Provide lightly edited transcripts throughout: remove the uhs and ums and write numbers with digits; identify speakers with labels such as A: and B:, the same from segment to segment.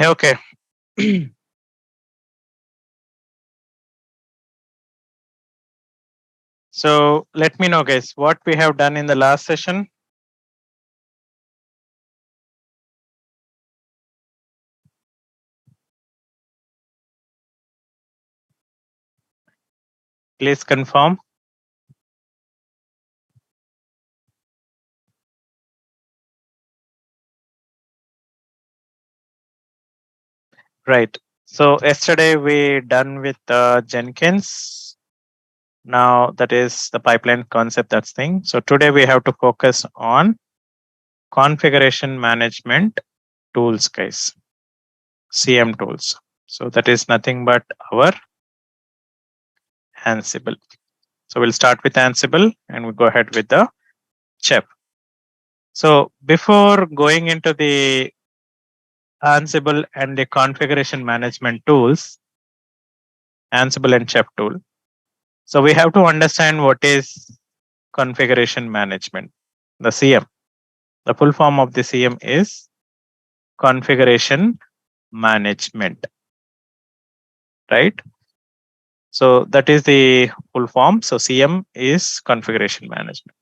A: Okay. So let me know, guys, what we have done in the last session. Please confirm. Right. So yesterday we done with Jenkins. Now that is the pipeline concept, that's thing. So today we have to focus on configuration management tools, guys. CM tools. So that is nothing but our Ansible. So we'll start with Ansible and we'll go ahead with the Chef. So before going into the Ansible and the configuration management tools, Ansible and Chef tool. So we have to understand what is configuration management, the CM. The full form of the CM is configuration management, right? So that is the full form. So CM is configuration management.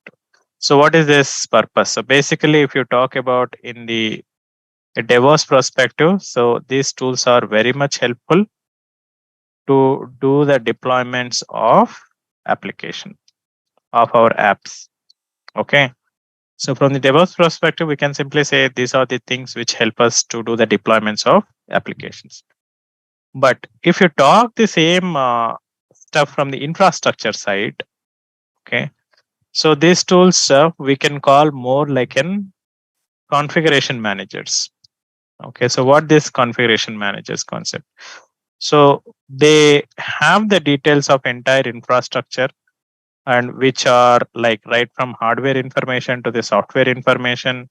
A: So what is this purpose? So basically, if you talk about in the DevOps perspective, so these tools are very much helpful to do the deployments of application of our apps. Okay. So from the DevOps perspective, we can simply say these are the things which help us to do the deployments of applications. But if you talk the same stuff from the infrastructure side, okay, so these tools we can call more like an configuration managers. Okay, so what this configuration managers concept? So they have the details of entire infrastructure and which are like right from hardware information to the software information,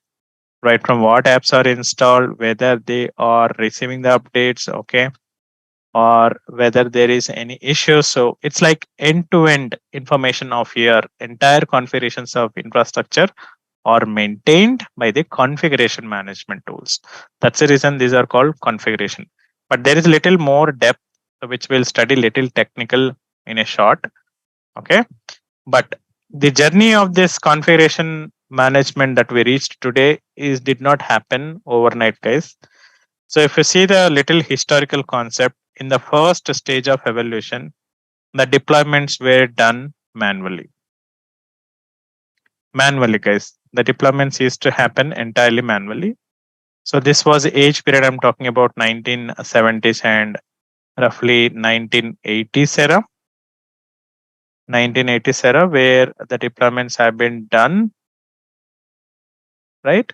A: right from what apps are installed, whether they are receiving the updates, okay, or whether there is any issue. So it's like end-to-end information of your entire configurations of infrastructure are maintained by the configuration management tools. That's the reason these are called configuration. But there is little more depth, which we'll study little technical in a short. Okay. But the journey of this configuration management that we reached today is did not happen overnight, guys. So if you see the little historical concept, in the first stage of evolution, the deployments were done manually. Manually, guys. The deployments used to happen entirely manually. So this was the age period I'm talking about 1970s and roughly 1980s era. 1980s era where the deployments have been done, right?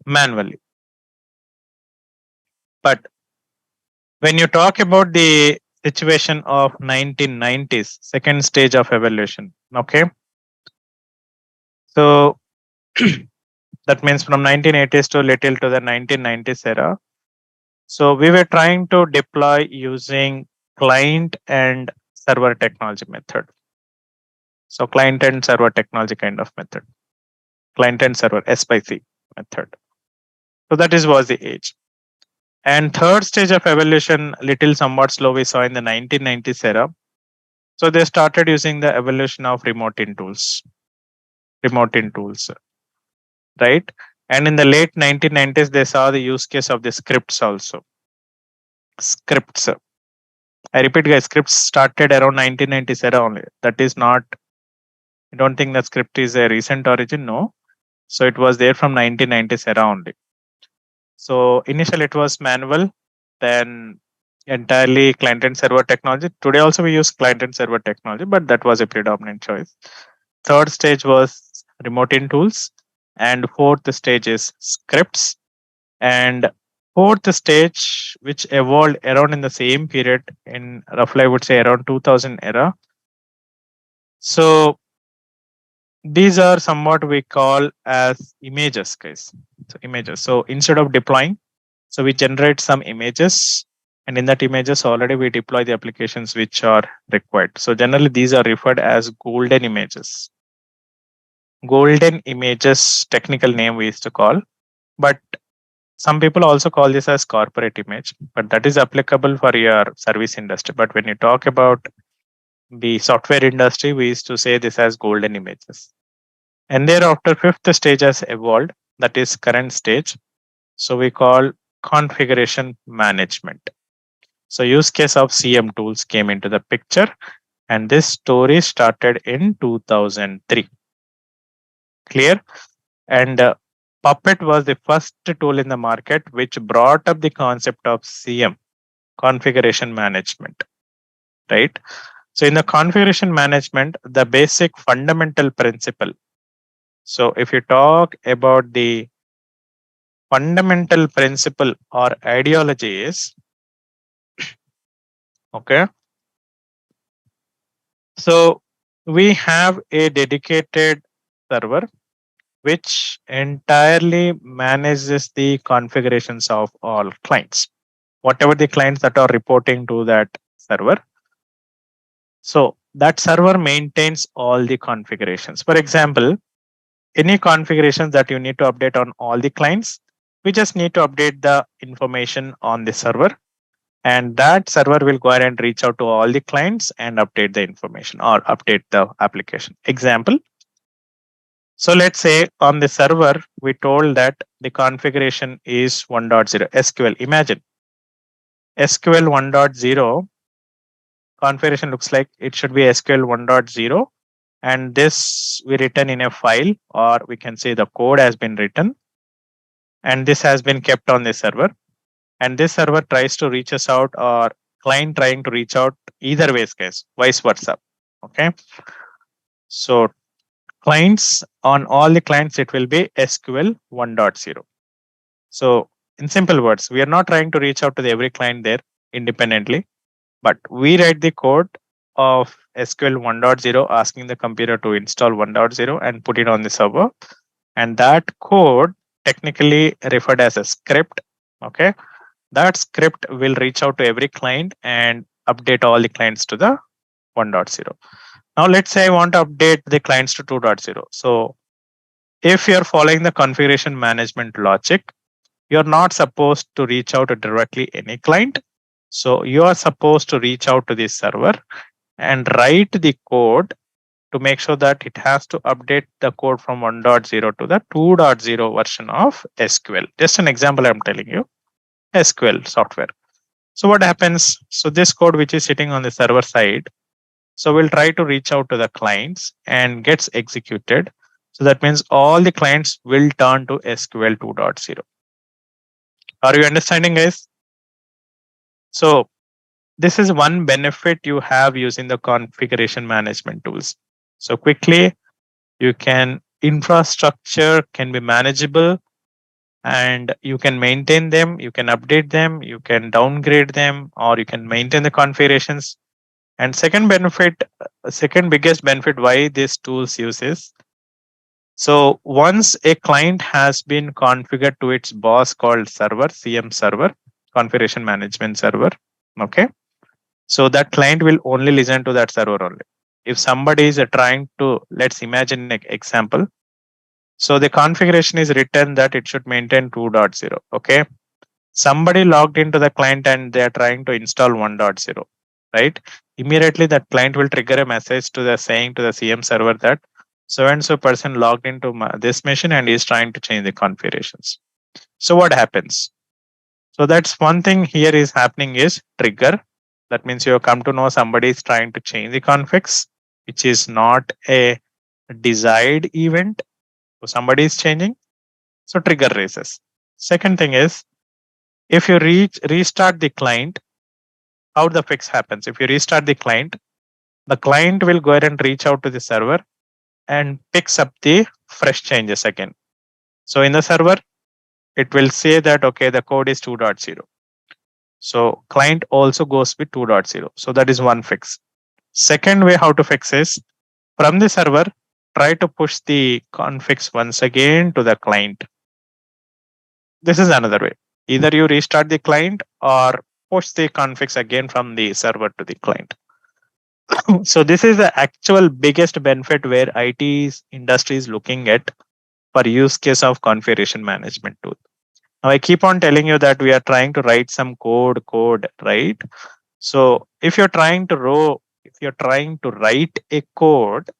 A: Manually. But when you talk about the situation of 1990s, second stage of evolution, okay? So that means from 1980s to little to the 1990s era. So we were trying to deploy using client and server technology method. So client and server technology kind of method. Client and server SPC method. So that is was the age. And third stage of evolution, little somewhat slow, we saw in the 1990s era. So they started using the evolution of remote in tools, right? And in the late 1990s, they saw the use case of the scripts also. Scripts. I repeat, guys, scripts started around 1990s era only. That is not, I don't think that script is a recent origin, no. So it was there from 1990s era only. So initially it was manual, then entirely client and server technology. Today also we use client and server technology, but that was a predominant choice. Third stage was remote in tools, and fourth stage is scripts, and fourth stage which evolved around in the same period in roughly I would say around 2000 era. So these are somewhat we call as images, guys. So images. So instead of deploying, so we generate some images, and in that images already we deploy the applications which are required. So generally these are referred as golden images. Golden images, technical name we used to call. But Some people also call this as corporate image, but that is applicable for your service industry. But when you talk about the software industry, we used to say this as golden images. And thereafter, fifth stage has evolved, that is current stage. So we call configuration management. So use case of CM tools came into the picture, and this story started in 2003. Clear? And Puppet was the first tool in the market which brought up the concept of CM, configuration management, right? So in the configuration management, the basic fundamental principle. So if you talk about the fundamental principle or ideology is, okay, so we have a dedicated server which entirely manages the configurations of all clients, whatever the clients that are reporting to that server. So that server maintains all the configurations. For example, any configurations that you need to update on all the clients, we just need to update the information on the server, and that server will go ahead and reach out to all the clients and update the information or update the application. Example, so let's say on the server, we told that the configuration is 1.0 SQL. Imagine SQL 1.0 configuration looks like it should be SQL 1.0. And this we written in a file, or we can say the code has been written. And this has been kept on the server. And this server tries to reach us out, or client trying to reach out, either ways case, vice versa. Okay. So clients, on all the clients, it will be SQL 1.0. So in simple words, we are not trying to reach out to every client there independently, but we write the code of SQL 1.0 asking the computer to install 1.0 and put it on the server. And that code technically referred as a script. Okay. That script will reach out to every client and update all the clients to the 1.0. Now let's say I want to update the clients to 2.0. So if you're following the configuration management logic, you're not supposed to reach out to directly any client. So you are supposed to reach out to the server and write the code to make sure that it has to update the code from 1.0 to the 2.0 version of SQL. Just an example I'm telling you, SQL software. So what happens? So this code which is sitting on the server side, so we'll try to reach out to the clients and gets executed. So that means all the clients will turn to SQL 2.0. Are you understanding, guys? So this is one benefit you have using the configuration management tools. So quickly, you can infrastructure can be manageable, and you can maintain them, you can update them, you can downgrade them, or you can maintain the configurations. And second biggest benefit why these tools uses. So once a client has been configured to its boss called server, CM server, configuration management server, okay. So that client will only listen to that server only. If somebody is trying to, let's imagine an example. So the configuration is written that it should maintain 2.0. Okay. Somebody logged into the client and they are trying to install 1.0, right? Immediately that client will trigger a message to the saying to the CM server that so and so person logged into this machine and is trying to change the configurations. So what happens? So that's one thing here is happening is trigger. That means you come to know somebody is trying to change the configs, which is not a desired event. So somebody is changing. So trigger raises. Second thing is if you restart the client, how the fix happens? If you restart the client will go ahead and reach out to the server and picks up the fresh changes again. So in the server, it will say that, okay, the code is 2.0. So client also goes with 2.0. So that is one fix. Second way how to fix is from the server, try to push the configs once again to the client. This is another way. Either you restart the client or push the configs again from the server to the client. So this is the actual biggest benefit where IT industry is looking at for use case of configuration management tool. Now I keep on telling you that we are trying to write some code, right? So if you're trying to write a code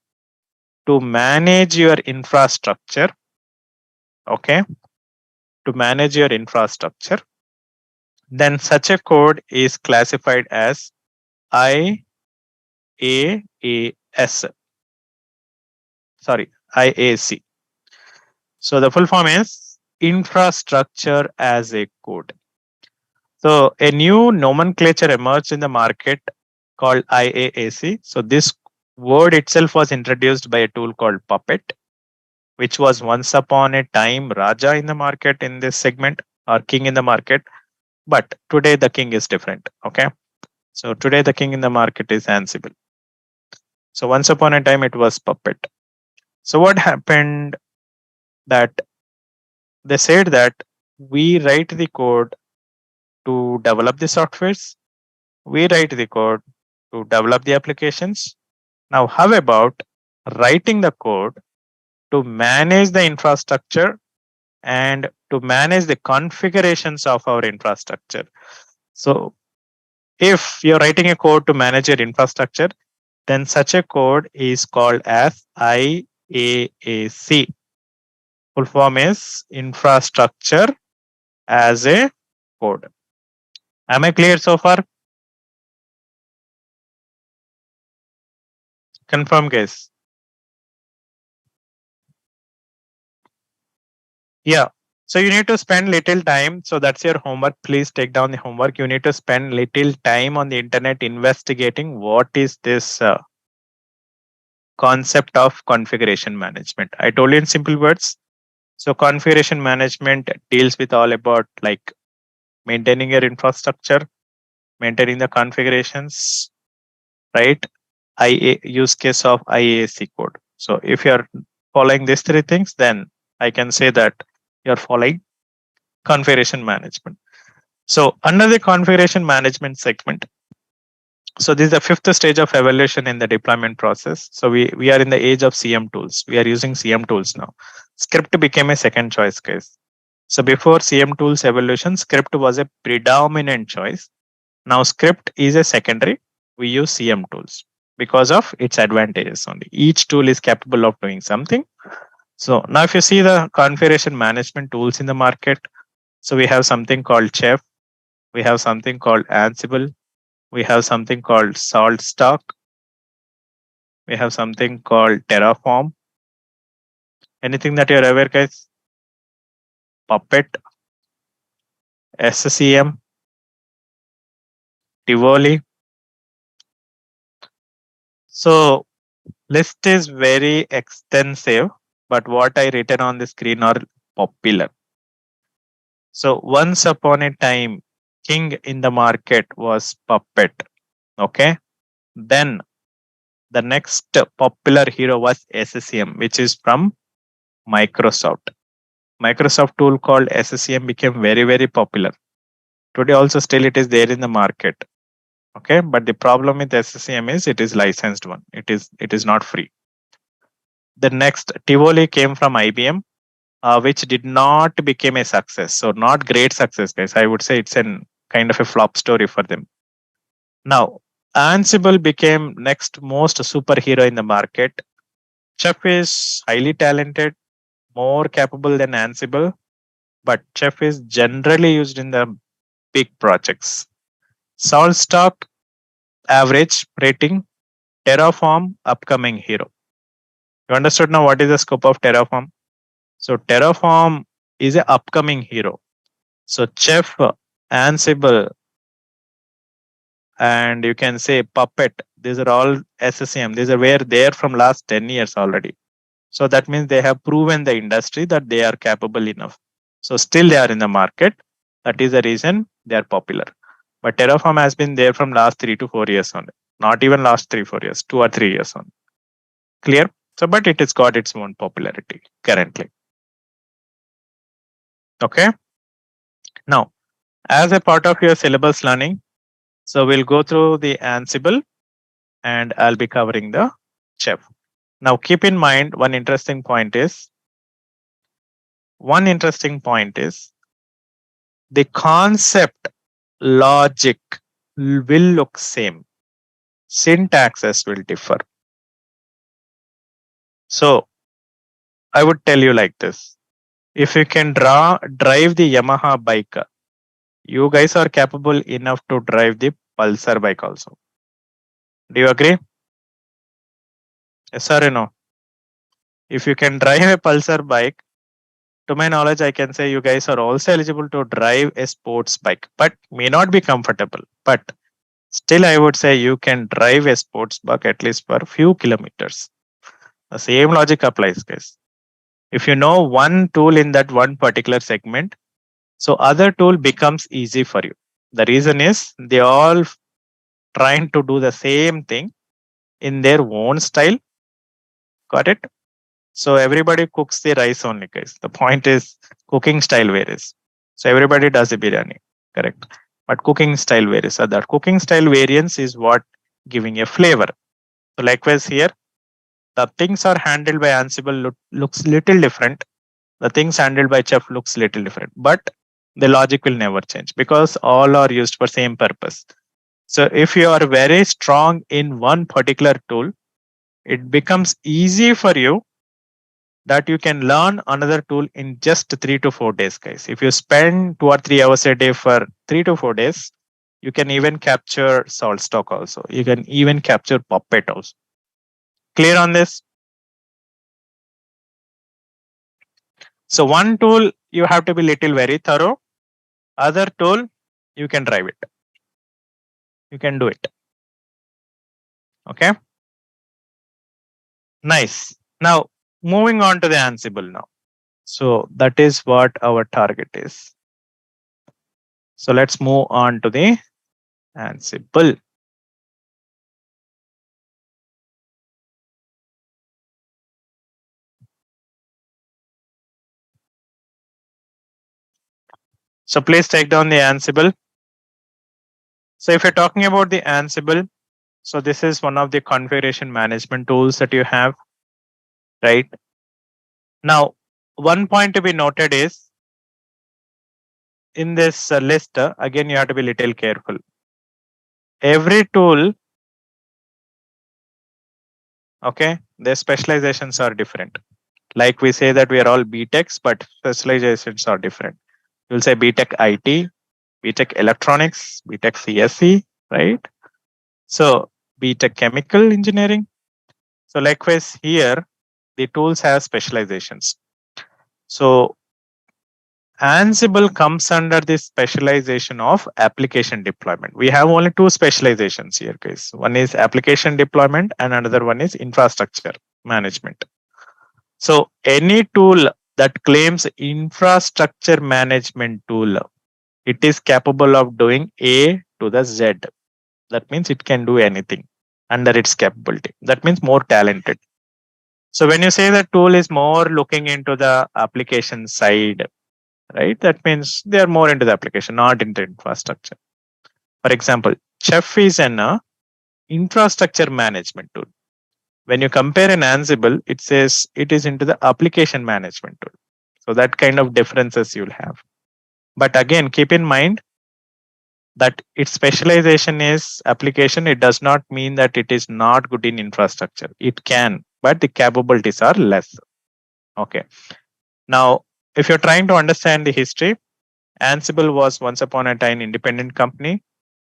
A: to manage your infrastructure, okay, to manage your infrastructure, then such a code is classified as IaaS. Sorry, IAC. So the full form is infrastructure as a code. So a new nomenclature emerged in the market called IaaC. So this word itself was introduced by a tool called Puppet, which was once upon a time Raja in the market in this segment, or king in the market. But today the king is different. Okay. So today the king in the market is Ansible. So once upon a time it was Puppet. So what happened that they said that we write the code to develop the softwares, we write the code to develop the applications. Now, how about writing the code to manage the infrastructure and to manage the configurations of our infrastructure? So, if you're writing a code to manage your infrastructure, then such a code is called as IaaC. Full form is infrastructure as a code. Am I clear so far? Confirm, guys. Yeah. So you need to spend little time. So that's your homework. Please take down the homework. You need to spend little time on the internet investigating what is this concept of configuration management. I told you in simple words. So configuration management deals with all about like maintaining your infrastructure, maintaining the configurations, right? Use case of IAC code. So if you're following these three things, then I can say that you're following configuration management. So under the configuration management segment, so this is the fifth stage of evolution in the deployment process. So we are in the age of CM tools. We are using CM tools now. Script became a second choice case. So before CM tools evolution, script was a predominant choice. Now script is a secondary. We use CM tools because of its advantages only. Each tool is capable of doing something. So now if you see the configuration management tools in the market, so we have something called Chef, we have something called Ansible, we have something called SaltStack, we have something called Terraform. Anything that you're aware, guys? Puppet, SCM, Tivoli. So list is very extensive, but what I written on the screen are popular. So once upon a time, king in the market was Puppet. Okay. Then the next popular hero was SCM, which is from Microsoft. Microsoft tool called SCM became very, very popular. Today also still it is there in the market. Okay. But the problem with SCM is it is licensed one. It is not free. The next Tivoli came from IBM, which did not become a success. So not great success, guys. I would say it's an kind of a flop story for them. Now, Ansible became next most superhero in the market. Chef is highly talented, more capable than Ansible, but Chef is generally used in the big projects. SaltStack average rating, Terraform upcoming hero. You understood now what is the scope of Terraform? So Terraform is an upcoming hero. So Chef, Ansible, and you can say Puppet. These are all SCM. These are where they are from last 10 years already. So that means they have proven the industry that they are capable enough. So still they are in the market. That is the reason they are popular. But Terraform has been there from last 3 to 4 years only. Not even last 3-4 years, 2 or 3 years only. Clear? So, but it has got its own popularity currently. Okay. Now, as a part of your syllabus learning, so we'll go through the Ansible and I'll be covering the Chef. Now, keep in mind one interesting point is the concept logic will look same. Syntaxes will differ. So I would tell you like this. If you can drive the Yamaha bike, you guys are capable enough to drive the Pulsar bike also. Do you agree? Yes or no? If you can drive a Pulsar bike, to my knowledge, I can say you guys are also eligible to drive a sports bike, but may not be comfortable. But still, I would say you can drive a sports bike at least for a few kilometers. The same logic applies, guys. If you know one tool in that one particular segment, so other tool becomes easy for you. The reason is they all trying to do the same thing in their own style. Got it? So everybody cooks the rice only, guys. The point is cooking style varies. So everybody does a biryani, correct? But cooking style varies. So that cooking style variance is what giving a flavor. So likewise here, the things are handled by Ansible looks little different. The things handled by Chef looks little different, but the logic will never change because all are used for same purpose. So if you are very strong in one particular tool, it becomes easy for you that you can learn another tool in just 3 to 4 days, guys. If you spend 2 or 3 hours a day for 3 to 4 days, you can even capture SaltStock also. You can even capture Puppet also. Clear on this? So one tool you have to be little very thorough. Other tool you can drive it. You can do it. Okay. Nice. Now moving on to the Ansible now. So that is what our target is. So let's move on to the Ansible. So please take down the Ansible. So if you're talking about the Ansible, so this is one of the configuration management tools that you have, right? Now, one point to be noted is in this list, again, you have to be little careful. Every tool, okay, their specializations are different. Like we say that we are all BTechs, but specializations are different. You'll say BTech IT, BTech Electronics, BTech CSE, right? So BTech Chemical Engineering. So likewise here, the tools have specializations. So Ansible comes under the specialization of application deployment. We have only two specializations here, guys. One is application deployment and another one is infrastructure management. So any tool that claims infrastructure management tool, it is capable of doing A to the Z. That means it can do anything under its capability. That means more talented. So when you say that tool is more looking into the application side, right? That means they are more into the application, not into infrastructure. For example, Chef is an infrastructure management tool. When you compare an Ansible, it says it is into the application management tool. So that kind of differences you'll have. But again, keep in mind that its specialization is application. It does not mean that it is not good in infrastructure. It can, but the capabilities are less. Okay. Now, if you're trying to understand the history, Ansible was once upon a time independent company.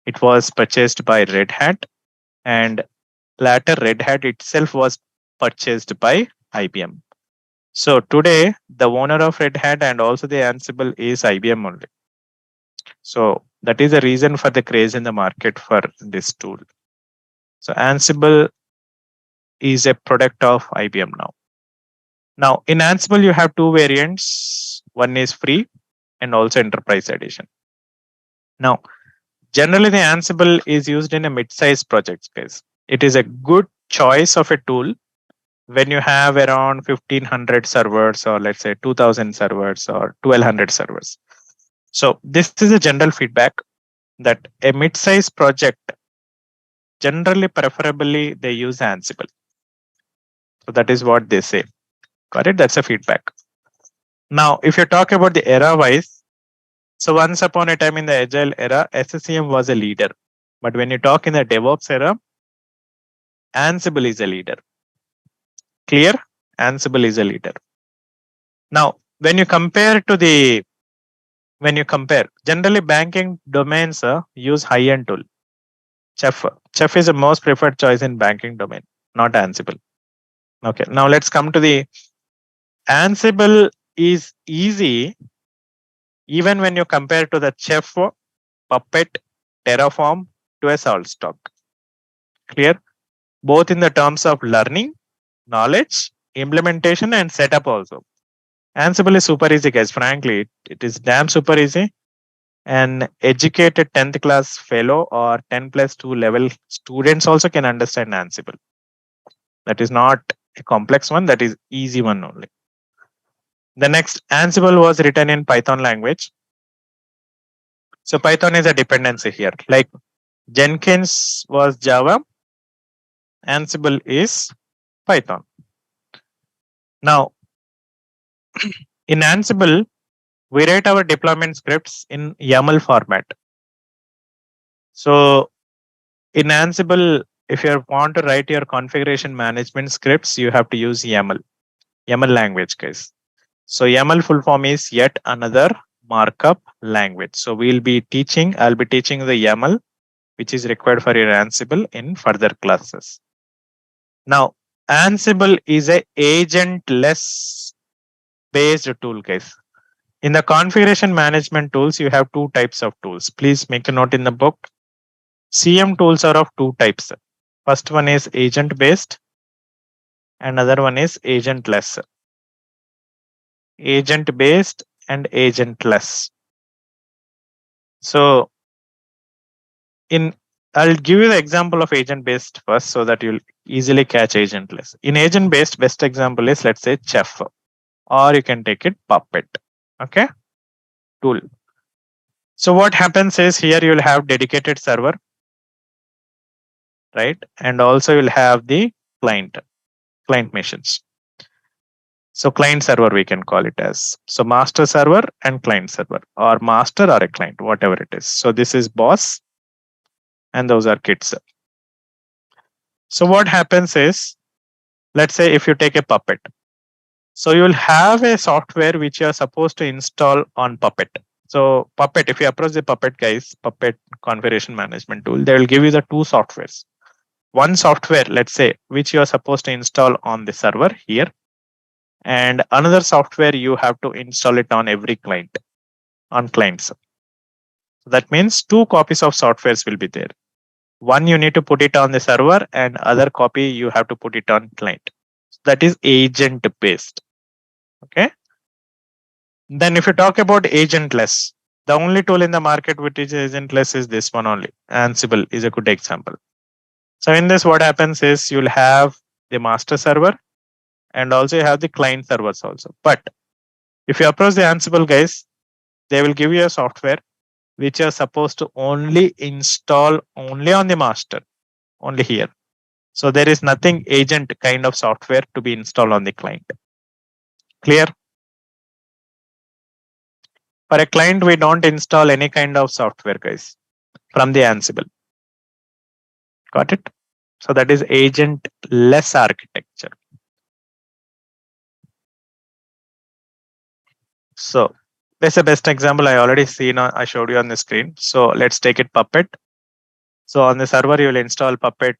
A: It was purchased by Red Hat, and later Red Hat itself was purchased by IBM. So today, the owner of Red Hat and also the Ansible is IBM only. So that is the reason for the craze in the market for this tool. So Ansible is a product of IBM now. Now in Ansible, you have two variants. One is free and also enterprise edition. Now, generally the Ansible is used in a mid-sized project space. It is a good choice of a tool when you have around 1500 servers or let's say 2000 servers or 1200 servers. So this is a general feedback that a mid-sized project generally preferably they use Ansible. So that is what they say. Got it? That's a feedback. Now, if you talk about the era wise, So once upon a time in the agile era, SCCM was a leader. But when you talk in the DevOps era, Ansible is a leader. Clear? Ansible is a leader. Now, when you compare, generally banking domains use high-end tool. Chef is the most preferred choice in banking domain, not Ansible. Okay, now let's come to the Ansible is easy even when you compare to the Chef, Puppet, Terraform to a SaltStock. Clear? Both in the terms of learning, knowledge, implementation, and setup also. Ansible is super easy, guys. Frankly, it is damn super easy. An educated 10th class fellow or 10+2 level students also can understand Ansible. That is not a complex one, that is easy one only. The next, Ansible was written in Python language. So Python is a dependency here. Like Jenkins was Java, Ansible is Python. Now, in Ansible, we write our deployment scripts in YAML format. So in Ansible, if you want to write your configuration management scripts, you have to use YAML language, guys. So YAML full form is yet another markup language. So I'll be teaching the YAML, which is required for your Ansible in further classes. Now, Ansible is a agentless based tool, guys. In the configuration management tools, you have two types of tools. Please make a note in the book. CM tools are of two types. First one is agent based, and another one is agentless. Agent based and agentless. So I'll give you the example of agent based first so that you'll easily catch agentless. In agent based, best example is, let's say, Chef, or you can take it Puppet. Okay, tool. So what happens is, here you'll have dedicated server, right? And also you'll have the client machines. So client server, we can call it as. So master server and client server, or master or a client, whatever it is. So this is boss and those are kids. So what happens is, let's say if you take a Puppet. So you'll have a software which you are supposed to install on Puppet. So Puppet, if you approach the Puppet guys, Puppet configuration management tool, they will give you the two softwares. One software, let's say, which you are supposed to install on the server here, and another software you have to install it on every client, on clients. So that means two copies of softwares will be there. One you need to put it on the server, and other copy you have to put it on client. That is agent based. Okay. Then if you talk about agentless, the only tool in the market which is agentless is this one only. Ansible is a good example. So in this, what happens is, you'll have the master server and also you have the client servers also. But if you approach the Ansible guys, they will give you a software which you are supposed to only install only on the master, only here. So there is nothing agent kind of software to be installed on the client. Clear? For a client, we don't install any kind of software, guys, from the Ansible. Got it? So that is agent-less architecture. So that's the best example I already seen. I showed you on the screen. So let's take it Puppet. So on the server, you will install Puppet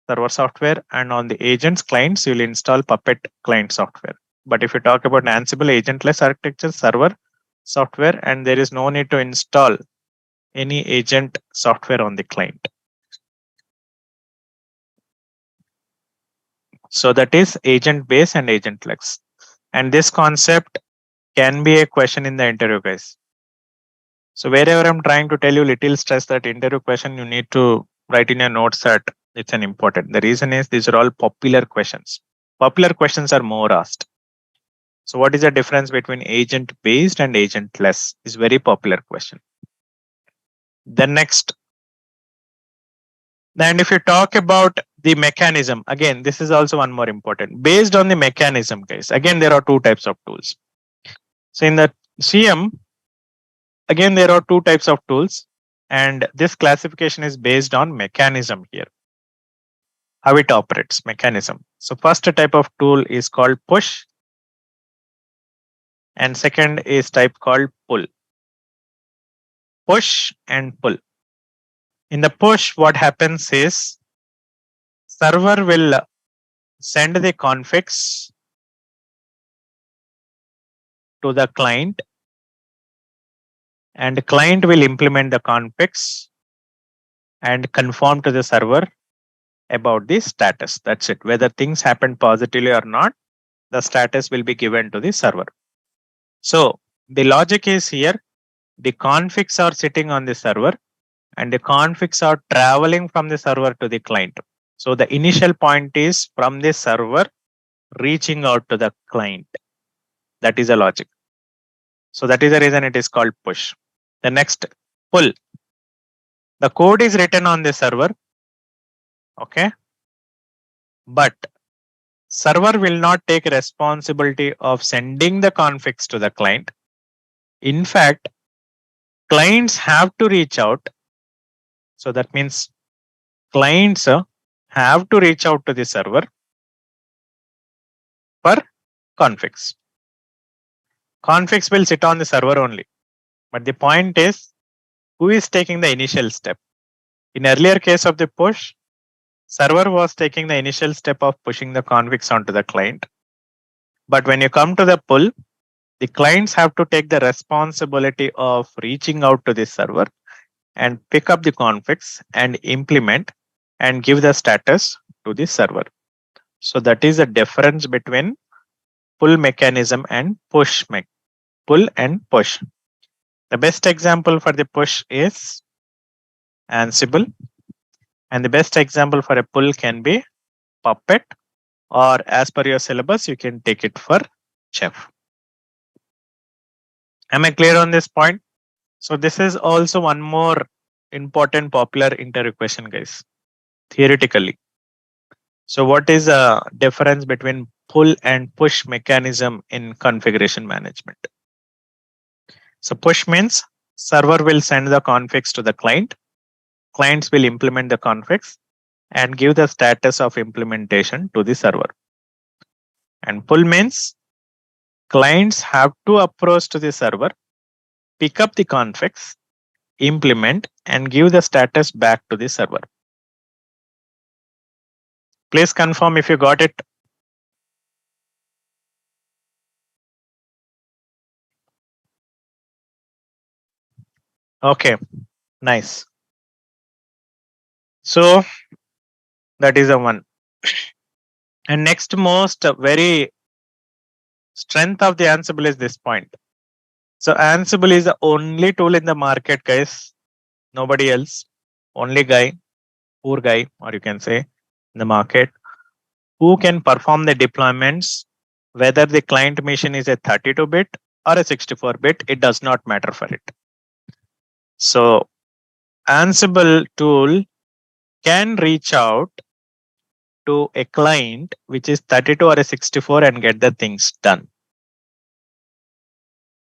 A: server software, and on the agents clients, you will install Puppet client software. But if you talk about Ansible agentless architecture, server software, and there is no need to install any agent software on the client. So that is agent based and agentless. And this concept can be a question in the interview, guys. So wherever I'm trying to tell you, little stress that interview question, you need to write in your notes that it's an important. The reason is, these are all popular questions. Popular questions are more asked. So what is the difference between agent based and agentless? Is very popular question. The next, and if you talk about the mechanism, again, this is also one more important. Based on the mechanism, guys, again, there are two types of tools. So in the CM, Again, there are two types of tools, and this classification is based on mechanism here, how it operates, mechanism. So first type of tool is called push, and second is type called pull. Push and pull. In the push, what happens is server will send the configs to the client, and the client will implement the configs and confirm to the server about the status. That's it. Whether things happen positively or not, the status will be given to the server. So the logic is here, the configs are sitting on the server and the configs are traveling from the server to the client. So the initial point is from the server reaching out to the client. That is the logic. So that is the reason it is called push. The next, pull. The code is written on the server. Okay. But server will not take responsibility of sending the configs to the client. In fact, clients have to reach out. So that means clients have to reach out to the server for configs. Configs will sit on the server only. But the point is, who is taking the initial step? In earlier case of the push, server was taking the initial step of pushing the configs onto the client. But when you come to the pull, the clients have to take the responsibility of reaching out to the server and pick up the configs and implement and give the status to the server. So that is the difference between pull mechanism and push pull and push. The best example for the push is Ansible, and the best example for a pull can be Puppet, or as per your syllabus, you can take it for Chef. Am I clear on this point? So this is also one more important popular interview question, guys, theoretically. So what is the difference between pull and push mechanism in configuration management? So push means server will send the configs to the client. Clients will implement the configs and give the status of implementation to the server. And pull means clients have to approach to the server, pick up the configs, implement, and give the status back to the server. Please confirm if you got it. Okay, nice. So that is the one. And next most very strength of the Ansible is this point. So Ansible is the only tool in the market, guys. Nobody else. Only guy, poor guy, or you can say in the market, who can perform the deployments, whether the client machine is a 32-bit or a 64-bit, it does not matter for it. So Ansible tool can reach out to a client which is 32 or a 64 and get the things done.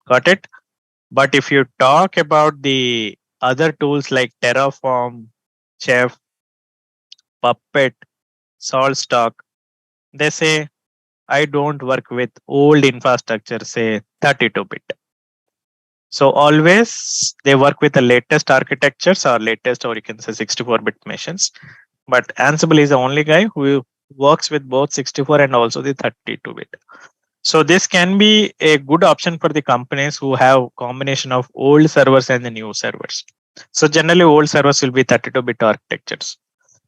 A: Got it? But if you talk about the other tools like Terraform, Chef, Puppet, SaltStock, they say, I don't work with old infrastructure, say 32-bit. So always they work with the latest architectures or latest, or you can say 64-bit machines. But Ansible is the only guy who works with both 64 and also the 32-bit. So this can be a good option for the companies who have combination of old servers and the new servers. So generally old servers will be 32-bit architectures.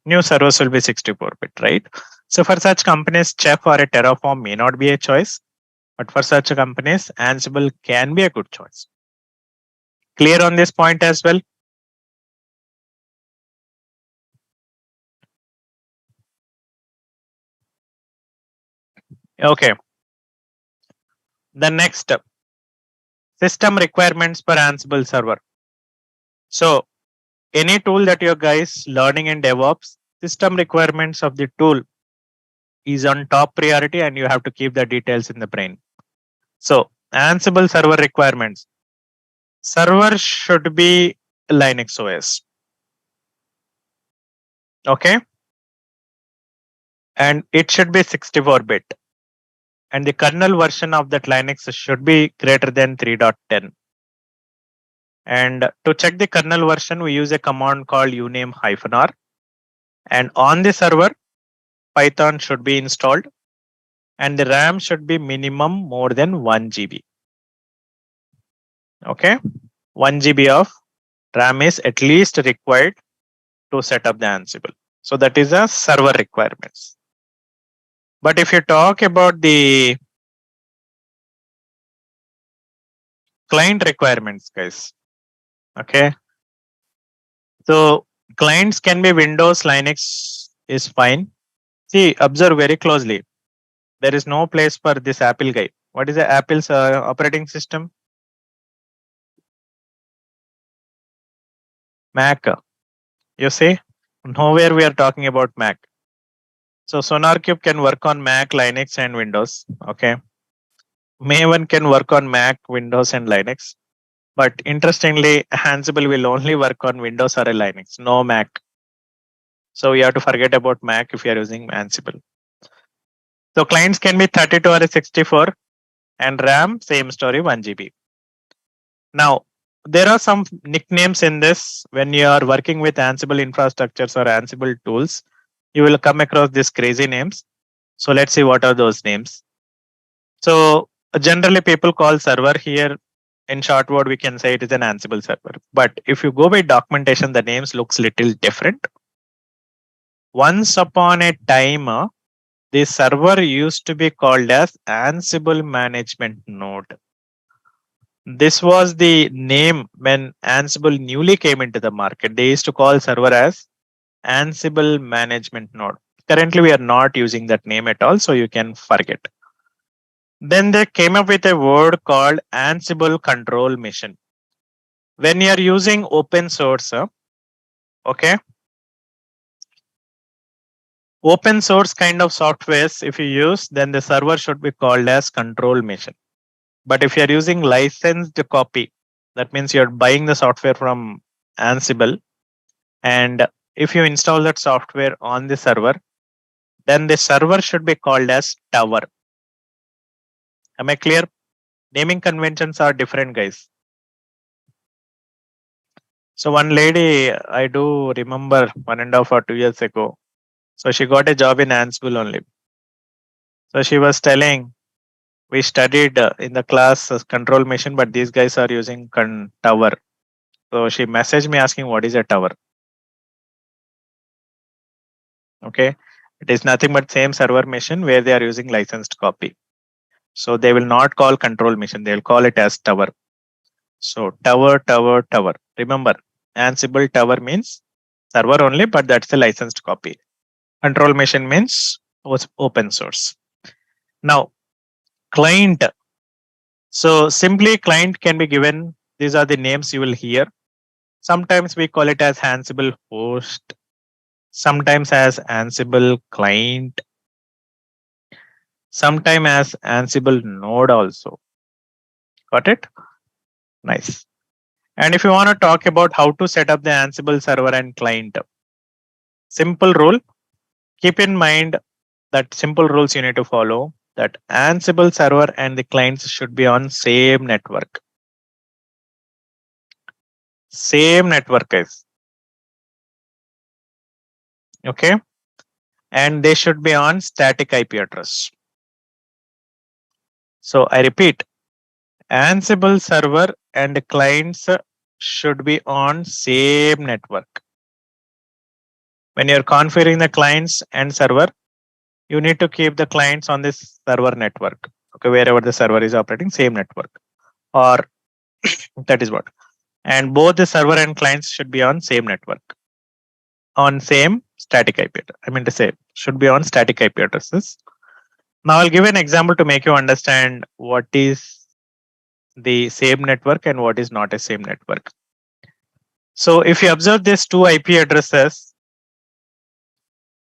A: New servers will be 64-bit, right? So for such companies, Chef or a Terraform may not be a choice, but for such companies, Ansible can be a good choice. Clear on this point as well? Okay. The next step, system requirements for Ansible server. So any tool that you guys learning in DevOps, system requirements of the tool is on top priority and you have to keep the details in the brain. So Ansible server requirements. Server should be Linux OS. Okay. And it should be 64-bit. And the kernel version of that Linux should be greater than 3.10. And to check the kernel version, we use a command called uname-r. And on the server, Python should be installed. And the RAM should be minimum more than 1 GB. Okay. 1 GB of RAM is at least required to set up the Ansible. So that is a server requirements. But if you talk about the client requirements, guys, okay. So clients can be Windows, Linux is fine. See, observe very closely. There is no place for this Apple guy. What is the Apple's operating system? Mac. You see, nowhere we are talking about Mac. So SonarQube can work on Mac, Linux, and Windows. Okay. Maven can work on Mac, Windows, and Linux. But interestingly, Ansible will only work on Windows or a Linux, no Mac. So you have to forget about Mac if you are using Ansible. So clients can be 32 or 64, and RAM, same story, 1 GB. Now, there are some nicknames in this. When you are working with Ansible infrastructures or Ansible tools, you will come across these crazy names. So let's see what are those names. So generally people call server here. In short word, we can say it is an Ansible server. But if you go by documentation, the names looks little different. Once upon a time, the server used to be called as Ansible Management Node. This was the name when Ansible newly came into the market. They used to call server as Ansible Management Node. Currently, we are not using that name at all, so you can forget. Then they came up with a word called Ansible Control Mission. When you are using open source, okay, open source kind of softwares, if you use, then the server should be called as control mission. But if you're using licensed copy, that means you're buying the software from Ansible. And if you install that software on the server, then the server should be called as tower. Am I clear? Naming conventions are different, guys. So one lady, I do remember 1.5 or 2 years ago. So she got a job in Ansible only. So she was telling, we studied in the class control mission, but these guys are using tower. So she messaged me asking, what is a tower? Okay. It is nothing but same server mission where they are using licensed copy. So they will not call control mission. They will call it as tower. So tower. Remember, Ansible tower means server only, but that's the licensed copy. Control mission means open source. Now, client. So simply client can be given. These are the names you will hear. Sometimes we call it as Ansible host. Sometimes as Ansible client. Sometimes as Ansible node also. Got it? Nice. And if you want to talk about how to set up the Ansible server and client, simple rule. Keep in mind that simple rules you need to follow, that Ansible server and the clients should be on same network. Same network, guys. Okay. And they should be on static IP address. So I repeat, Ansible server and clients should be on same network. When you're configuring the clients and server, you need to keep the clients on this server network. Okay, wherever the server is operating, same network. Or that is what. And both the server and clients should be on same network. On same static IP address. I mean to say, should be on static IP addresses. Now I'll give an example to make you understand what is the same network and what is not a same network. So if you observe these two IP addresses,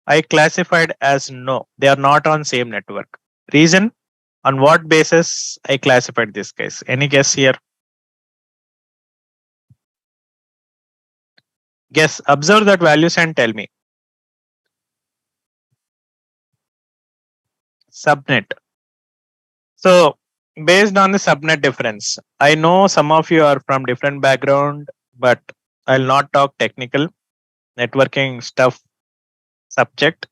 A: I classified as no, they are not on same network. Reason, on what basis I classified this case? Any guess here? Guess, observe that values and tell me. Subnet. So based on the subnet difference, I know some of you are from different background, but I'll not talk technical networking stuff subject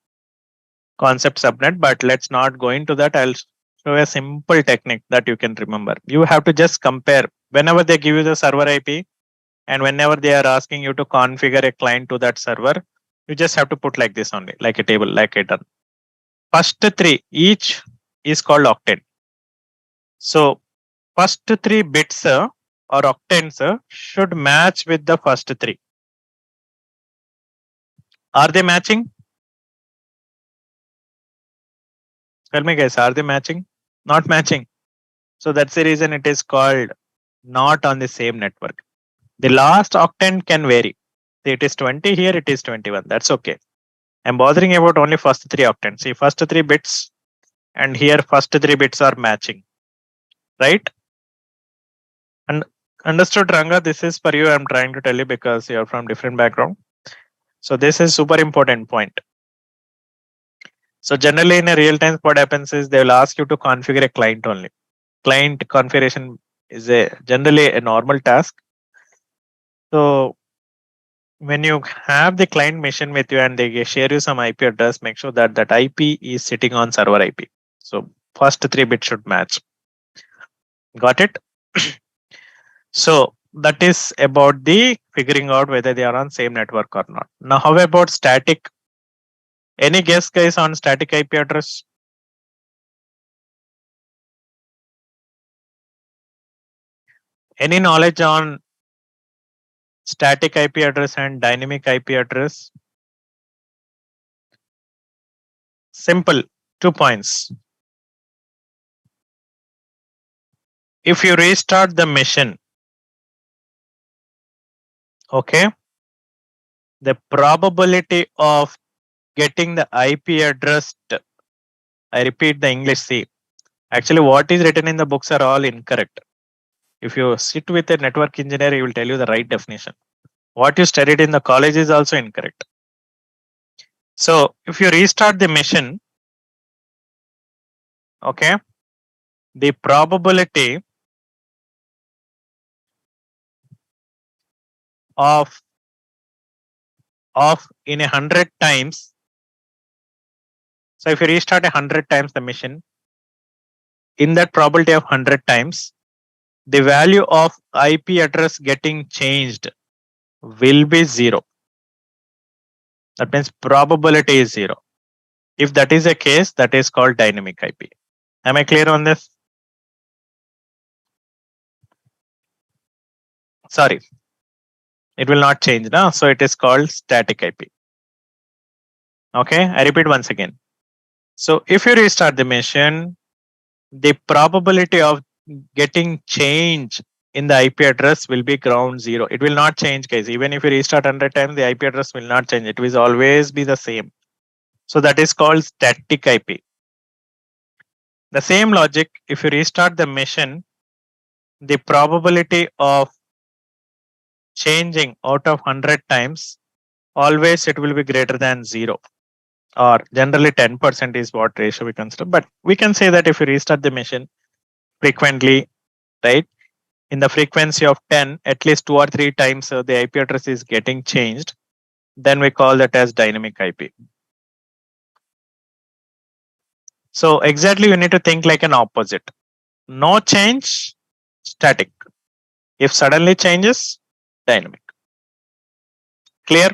A: concept subnet, but let's not go into that. I'll show a simple technique that you can remember. You have to just compare whenever they give you the server IP and whenever they are asking you to configure a client to that server, you just have to put like this only, like a table, like I done. First three, each is called octane. So first three bits or octanes should match with the first three. Are they matching? Tell me guys, are they matching? Not matching. So that's the reason it is called not on the same network. The last octane can vary. It is 20 here, it is 21. That's okay. I'm bothering about only first three octanes. See, first three bits and here first three bits are matching. Right? And understood, Ranga? This is for you. I'm trying to tell you because you're from different background. So this is super important point. So generally in a real time, what happens is they will ask you to configure a client only. Client configuration is generally a normal task. So when you have the client machine with you and they share you some IP address, make sure that that IP is sitting on server IP. So first three bits should match. Got it? So that is about the figuring out whether they are on same network or not. Now, how about static? Any guess guys on static IP address? Any knowledge on static IP address and dynamic IP address? Simple, 2 points. If you restart the machine, okay, the probability of getting the IP address, I repeat the English, see, actually what is written in the books are all incorrect. If you sit with a network engineer, he will tell you the right definition. What you studied in the college is also incorrect. So if you restart the machine, okay, the probability of in 100 times. So if you restart 100 times the machine, in that probability of 100 times, the value of IP address getting changed will be 0. That means probability is 0. If that is a case, that is called dynamic IP. Am I clear on this? Sorry, it will not change now. So it is called static IP. Okay, I repeat once again. So if you restart the machine, the probability of getting change in the IP address will be ground 0. It will not change, guys. Even if you restart 100 times, the IP address will not change. It will always be the same. So that is called static IP. The same logic, if you restart the machine, the probability of changing out of 100 times, always it will be greater than 0. Or generally 10% is what ratio we consider. But we can say that if you restart the machine frequently, right, in the frequency of 10, at least 2 or 3 times the IP address is getting changed, then we call that as dynamic IP. So exactly you need to think like an opposite. No change, static. If suddenly changes, dynamic. Clear?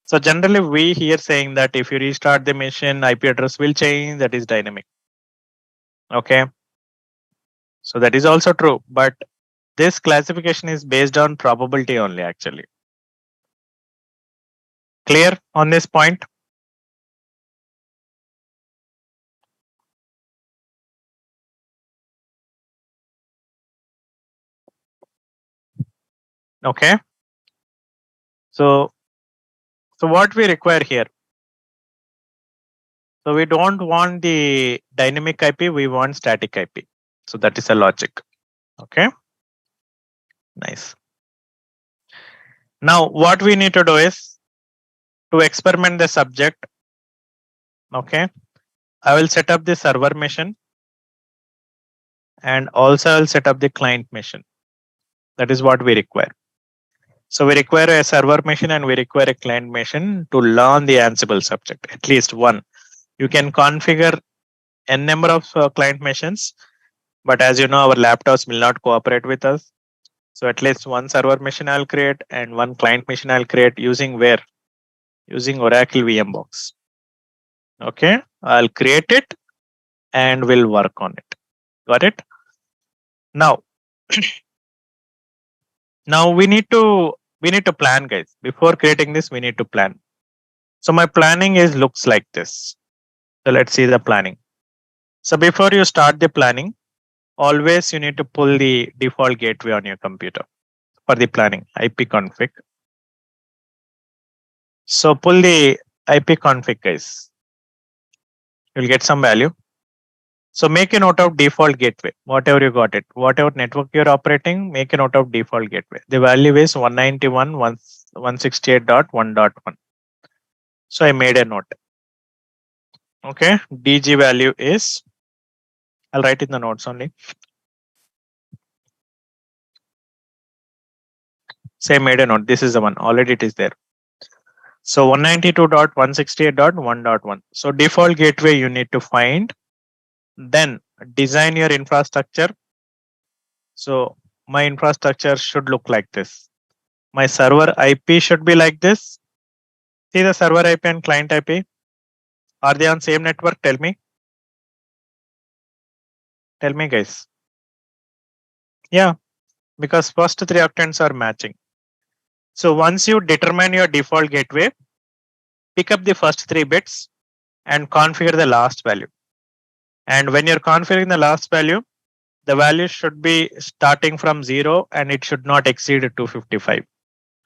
A: So generally we here saying that if you restart the machine, IP address will change, that is dynamic. Okay. So that is also true, but this classification is based on probability only actually. Clear on this point? Okay. So what we require here? So we don't want the dynamic IP, we want static IP. So that is a logic. Okay. Nice. Now, what we need to do is to experiment the subject. Okay, I will set up the server machine and also I'll set up the client machine. That is what we require. So we require a server machine and we require a client machine to learn the Ansible subject, at least one. You can configure n number of client machines, but as you know, our laptops will not cooperate with us. So at least one server machine I'll create and one client machine I'll create using where? Using Oracle VMbox. Okay, I'll create it and we'll work on it. Got it? Now, now we need to plan, guys. Before creating this, we need to plan. So my planning is looks like this. So let's see the planning. So before you start the planning, always you need to pull the default gateway on your computer for the planning ipconfig. So pull the ipconfig, guys. You'll get some value. So make a note of default gateway, whatever you got it, whatever network you're operating, make a note of default gateway. The value is 191.168.1.1. So I made a note. Okay, DG value is, I'll write in the notes only. Say I made a note. This is the one. Already it is there. So 192.168.1.1. So default gateway you need to find. Then design your infrastructure. So my infrastructure should look like this. My server IP should be like this. See the server IP and client IP. Are they on same network? Tell me. Tell me, guys. Yeah, because first three octants are matching. So once you determine your default gateway, pick up the first 3 bits and configure the last value. And when you're configuring the last value, the value should be starting from 0 and it should not exceed 255.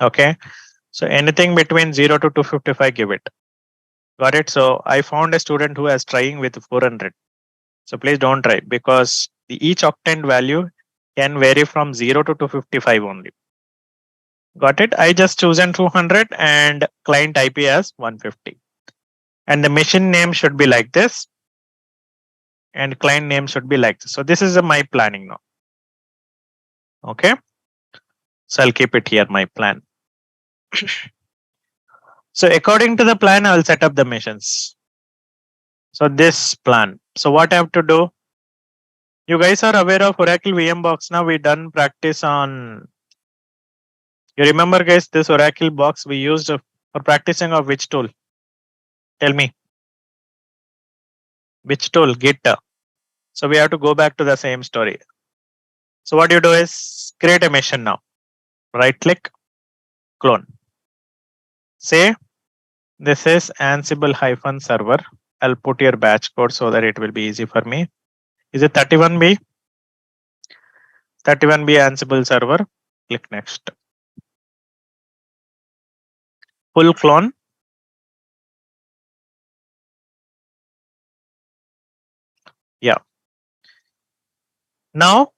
A: Okay. So anything between 0 to 255, give it. Got it? So I found a student who is trying with 400. So please don't try because each octant value can vary from 0 to 255 only. Got it? I just chosen 200 and client IP as 150. And the machine name should be like this. And client name should be like this. So this is my planning now. Okay. So I'll keep it here, my plan. So according to the plan, I'll set up the missions. So this plan. So what I have to do? You guys are aware of Oracle VMbox now. We done practice on. You remember, guys, this Oracle box we used for practicing of which tool? Tell me. Which tool? Git. So we have to go back to the same story. So what you do is create a mission now. Right click, clone. Say this is Ansible -server. I'll put your batch code so that it will be easy for me. Is it 31B? 31B Ansible server. Click next. Full clone. Yeah. Now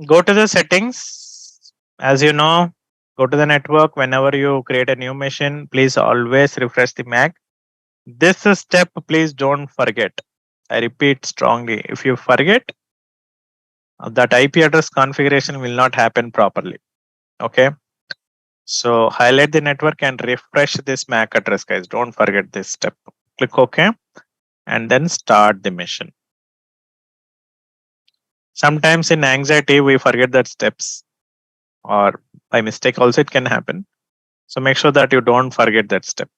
A: go to the settings. As you know, go to the network. Whenever you create a new machine, please always refresh the MAC. This step, please don't forget. I repeat strongly. If you forget, that IP address configuration will not happen properly. Okay. So highlight the network and refresh this MAC address, guys. Don't forget this step. Click OK and then start the mission. Sometimes in anxiety, we forget that steps or by mistake also it can happen. So make sure that you don't forget that step.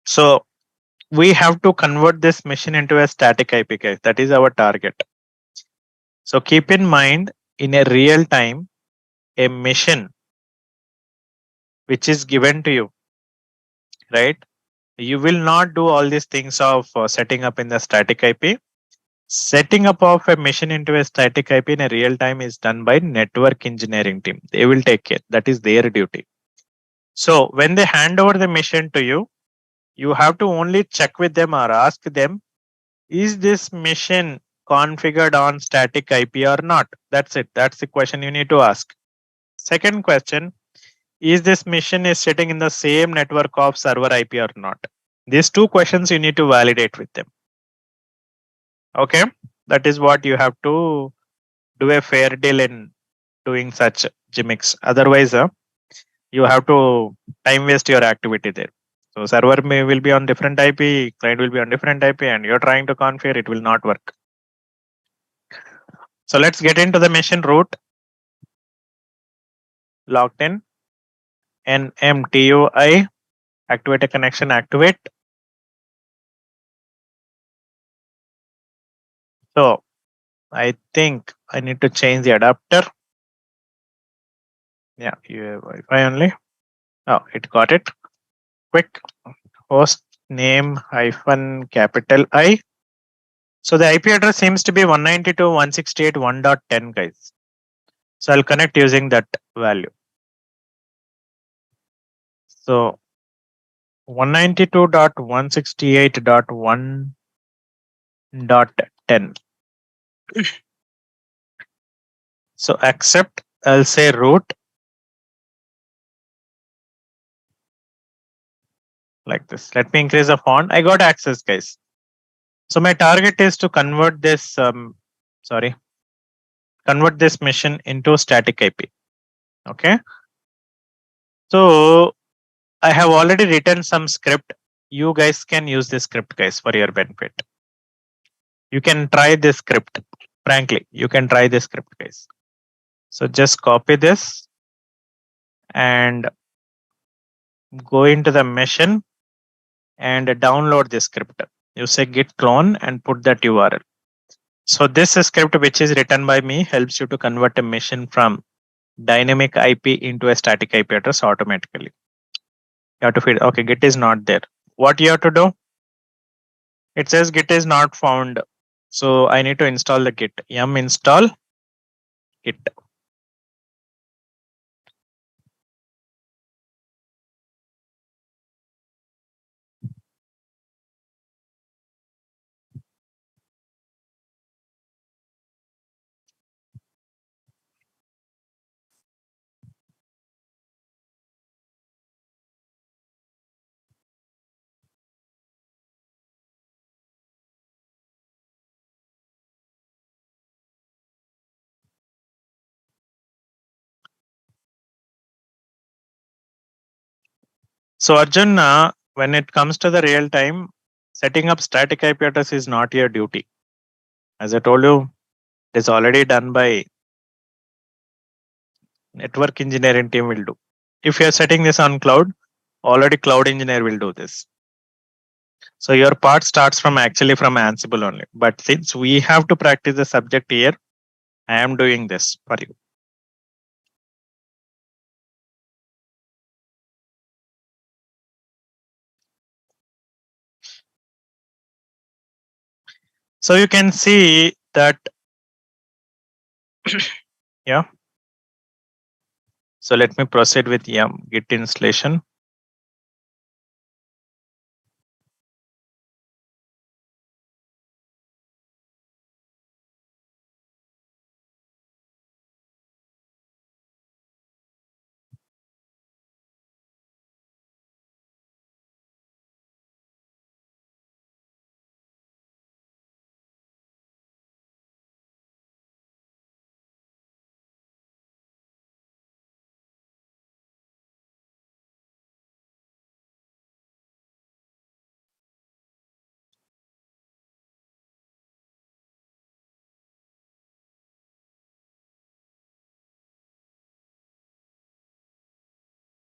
A: So we have to convert this machine into a static IP, guys. That is our target. So keep in mind, in a real time, a mission which is given to you, right? You will not do all these things of setting up in the static IP. Setting up of a machine into a static IP in a real time is done by network engineering team. They will take care. That is their duty. So when they hand over the mission to you, you have to only check with them or ask them, is this mission configured on static IP or not? That's it. That's the question you need to ask. Second question, is this mission is sitting in the same network of server IP or not? These two questions you need to validate with them. Okay, that is what you have to do a fair deal in doing such gimmicks. Otherwise, you have to time waste your activity there. So server will be on different IP, client will be on different IP, and you're trying to configure, it will not work. So let's get into the mission root. Logged in, NMTUI, activate a connection, activate. So I think I need to change the adapter. Yeah, Wi-Fi only. Oh, it got it. Quick host name hyphen capital I. So the IP address seems to be 192.168.1.10, guys. So I'll connect using that value. So 192.168.1.10. So accept, I'll say root like this. Let me increase the font. I got access, guys. So my target is to convert this, convert this mission into static IP. Okay. So I have already written some script. You guys can use this script, guys, for your benefit. You can try this script. Frankly, you can try this script, guys. So just copy this and go into the mission and download this script. You say git clone and put that URL. So this script, which is written by me, helps you to convert a mission from dynamic IP into a static IP address automatically. You have to feed. Okay, git is not there. What you have to do? It says git is not found. So I need to install the git. Yum install git. So Arjun, when it comes to the real time, setting up static IP address is not your duty. As I told you, it is already done by network engineering team will do. If you are setting this on cloud, already cloud engineer will do this. So your part starts from actually from Ansible only. But since we have to practice the subject here, I am doing this for you. So you can see that, yeah. So let me proceed with yum git installation.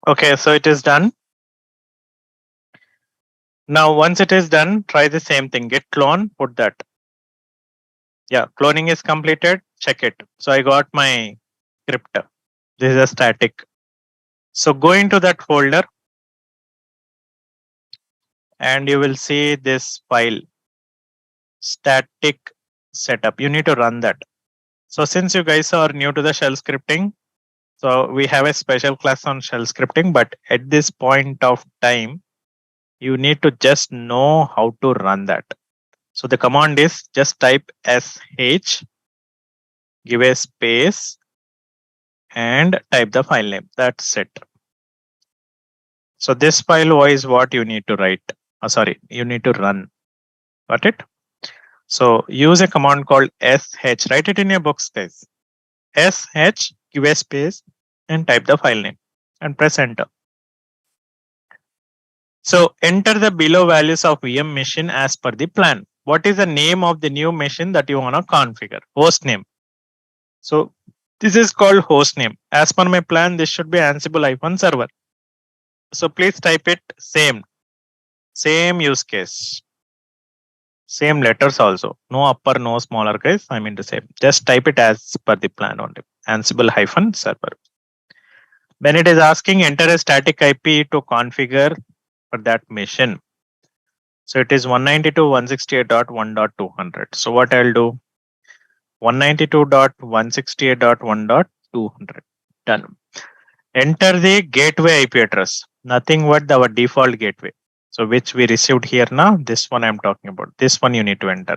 A: Okay, so it is done. Now, once it is done, try the same thing. Git clone, put that. Yeah, cloning is completed. Check it. So I got my script. This is a static. So go into that folder and you will see this file, static setup. You need to run that. So since you guys are new to the shell scripting, So we have a special class on shell scripting, but at this point of time, you need to just know how to run that. So the command is just type sh, give a space, and type the file name. That's it. So this file is what you need to write. Sorry, you need to run. Got it? So use a command called sh. Write it in your books, guys. sh, give a space, and type the file name and press enter. So enter the below values of VM machine as per the plan. What is the name of the new machine that you want to configure? Host name. So this is called host name. As per my plan, this should be Ansible server. So please type it same use case, same letters also. No upper, no smaller case. I mean to say, just type it as per the plan only. Ansible server. When it is asking enter a static IP to configure for that machine. So it is 192.168.1.200. So what I'll do, 192.168.1.200. Done. Enter the gateway IP address. Nothing but our default gateway. So which we received here now. This one I'm talking about. This one you need to enter.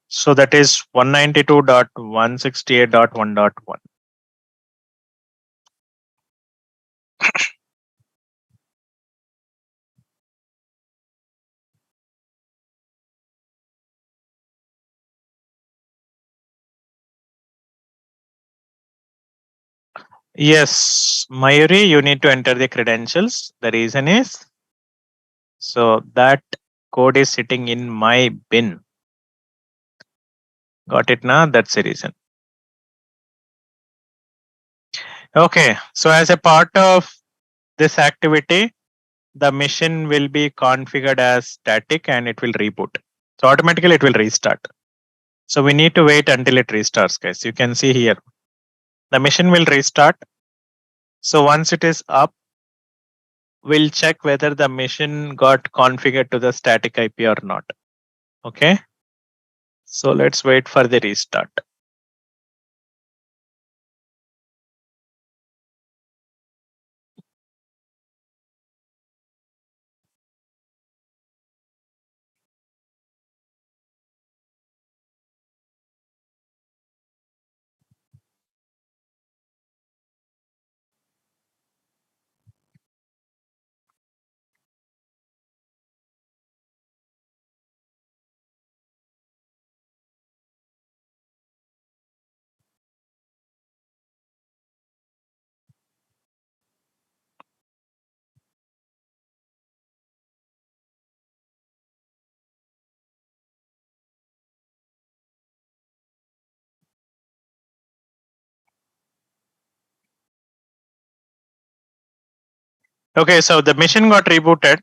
A: So that is 192.168.1.1. Yes, Mayuri, you need to enter the credentials. The reason is, so that code is sitting in my bin. Got it now? That's the reason. Okay, so as a part of this activity, the machine will be configured as static and it will reboot. So automatically it will restart. So we need to wait until it restarts, guys. You can see here, the machine will restart. So once it is up, we'll check whether the machine got configured to the static IP or not. Okay. So let's wait for the restart. Okay, so the machine got rebooted.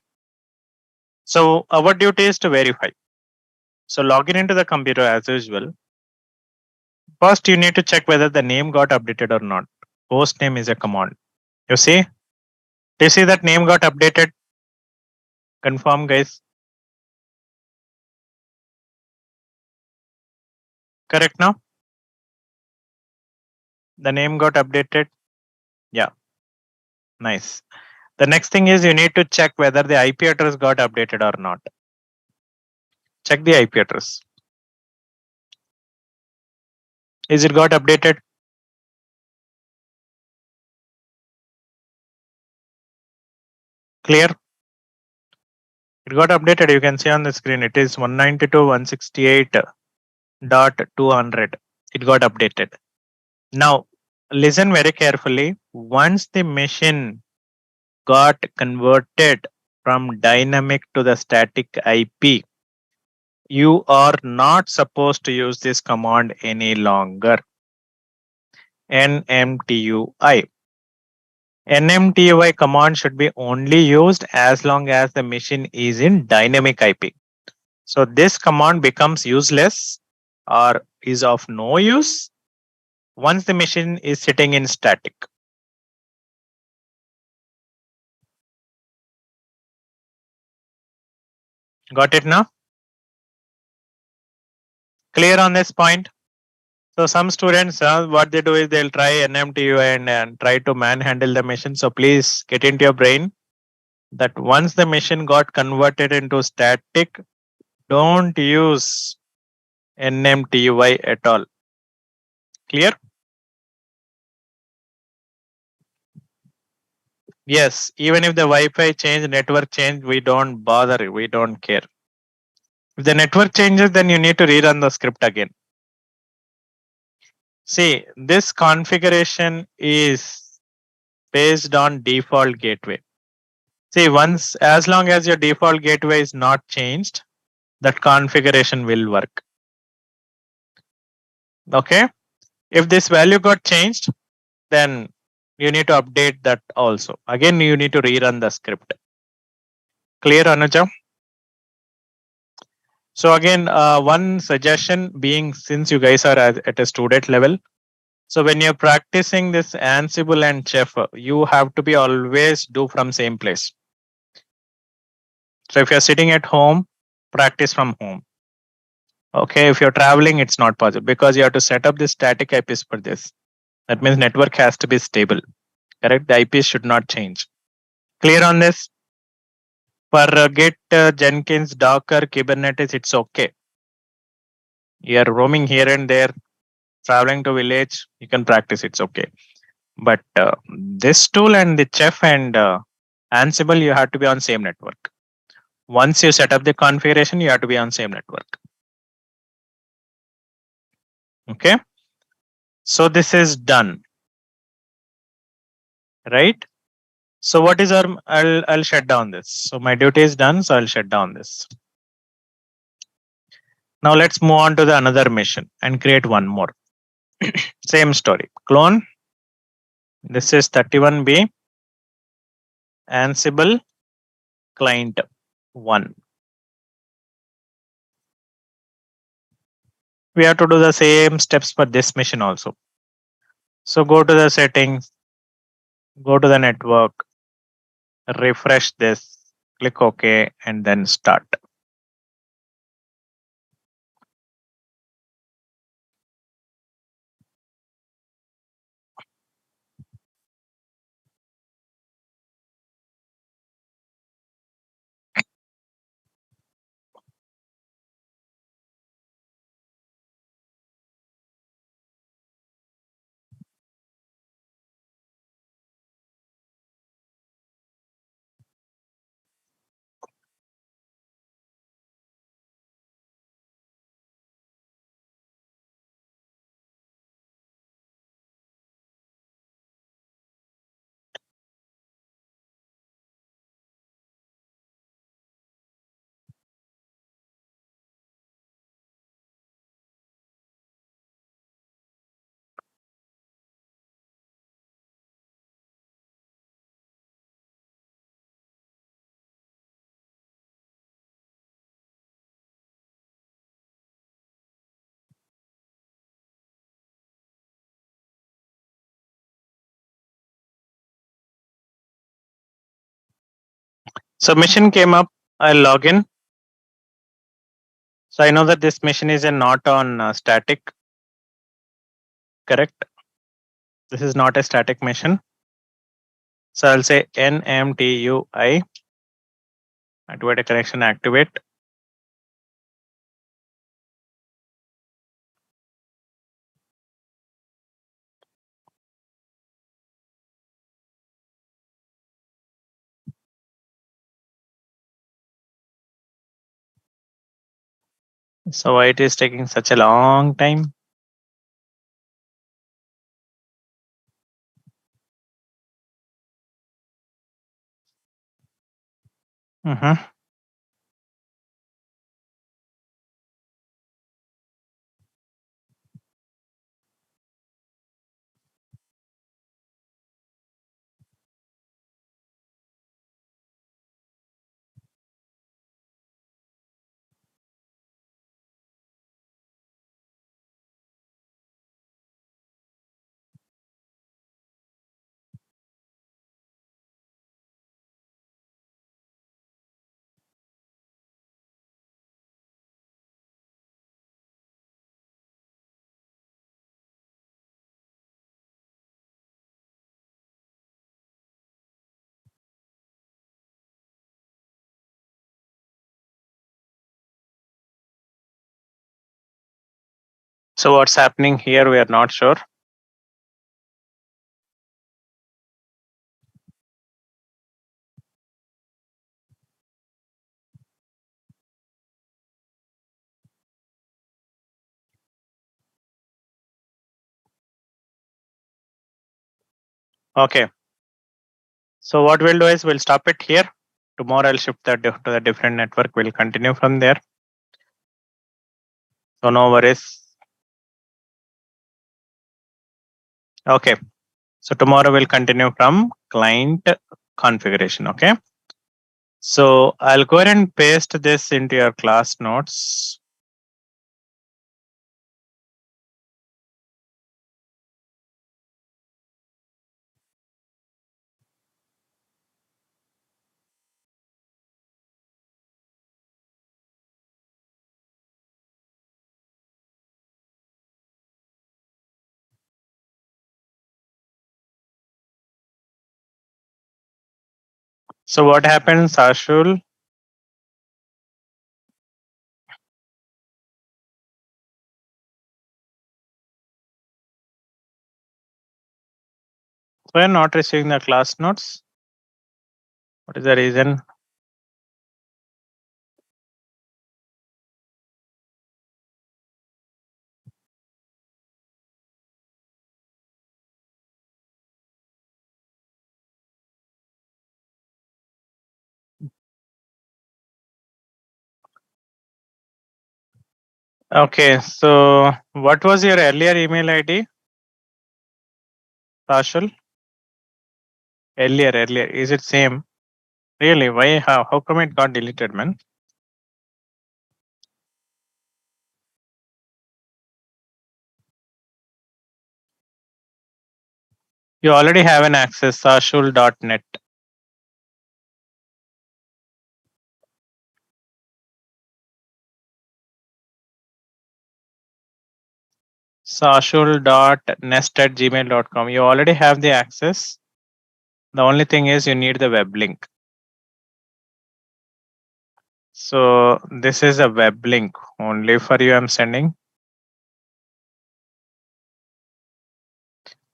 A: So our duty is to verify. So log in into the computer as usual. First, you need to check whether the name got updated or not. Host name is a command. You see? Do you see that name got updated? Confirm, guys. Correct now? The name got updated. Yeah, nice. The next thing is you need to check whether the IP address got updated or not. Check the IP address. Is it got updated? Clear? It got updated. You can see on the screen. It is 192.168.200. It got updated. Now, listen very carefully. Once the machine got converted from dynamic to the static IP, you are not supposed to use this command any longer. NMTUI. NMTUI command should be only used as long as the machine is in dynamic IP. So this command becomes useless or is of no use once the machine is sitting in static. Got it now? Clear on this point? So some students, what they do is they'll try NMTUI and try to manhandle the machine. So please get into your brain that once the machine got converted into static, don't use NMTUI at all. Clear? Yes, even if the Wi-Fi change, network change, we don't bother. We don't care. If the network changes, then you need to rerun the script again. See, this configuration is based on default gateway. See, once as long as your default gateway is not changed, that configuration will work. Okay. If this value got changed, then you need to update that also. Again, you need to rerun the script. Clear, Anuja? So again, one suggestion being, since you guys are at a student level, so when you're practicing this Ansible and Chef, you have to be always do from same place. So if you're sitting at home, practice from home. Okay, if you're traveling, it's not possible because you have to set up the static IPs for this. That means network has to be stable. Correct? The IPs should not change. Clear on this? For Git, Jenkins, Docker, Kubernetes, it's okay. You're roaming here and there, traveling to village, you can practice, it's okay. But this tool and the Chef and Ansible, you have to be on same network. Once you set up the configuration, you have to be on same network. Okay. So this is done, right? So what is our, I'll shut down this. So my duty is done. So I'll shut down this. Now let's move on to the another mission and create one more. Same story. Clone. This is 31B. Ansible client 1. We have to do the same steps for this mission also. So go to the settings, go to the network, refresh this, click OK, and then start. So mission came up. I'll log in. So I know that this mission is not on static. Correct. This is not a static mission. So I'll say NMTUI. Activate a connection. Activate. So why it is taking such a long time? Mm-hmm. So what's happening here, we are not sure. Okay. So what we'll do is we'll stop it here. Tomorrow I'll shift that to the different network. We'll continue from there. So no worries. Okay. So tomorrow we'll continue from client configuration. Okay. So I'll go ahead and paste this into your class notes. So what happens, Ashul? So you're not receiving the class notes. What is the reason? Okay. So what was your earlier email ID, Ashul? Earlier. Is it same? Really? Why? How come it got deleted, man? You already have an access, ashul.net. sashul.nest@gmail.com. You already have the access. The only thing is you need the web link. So this is a web link only for you. I'm sending.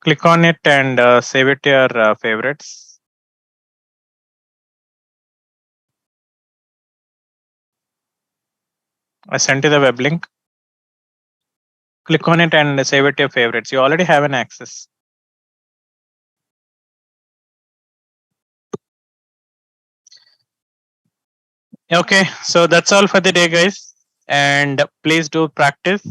A: Click on it and save it to your favorites. I sent you the web link. Click on it and save it to your favorites. You already have an access. Okay, so that's all for the day, guys. And please do practice.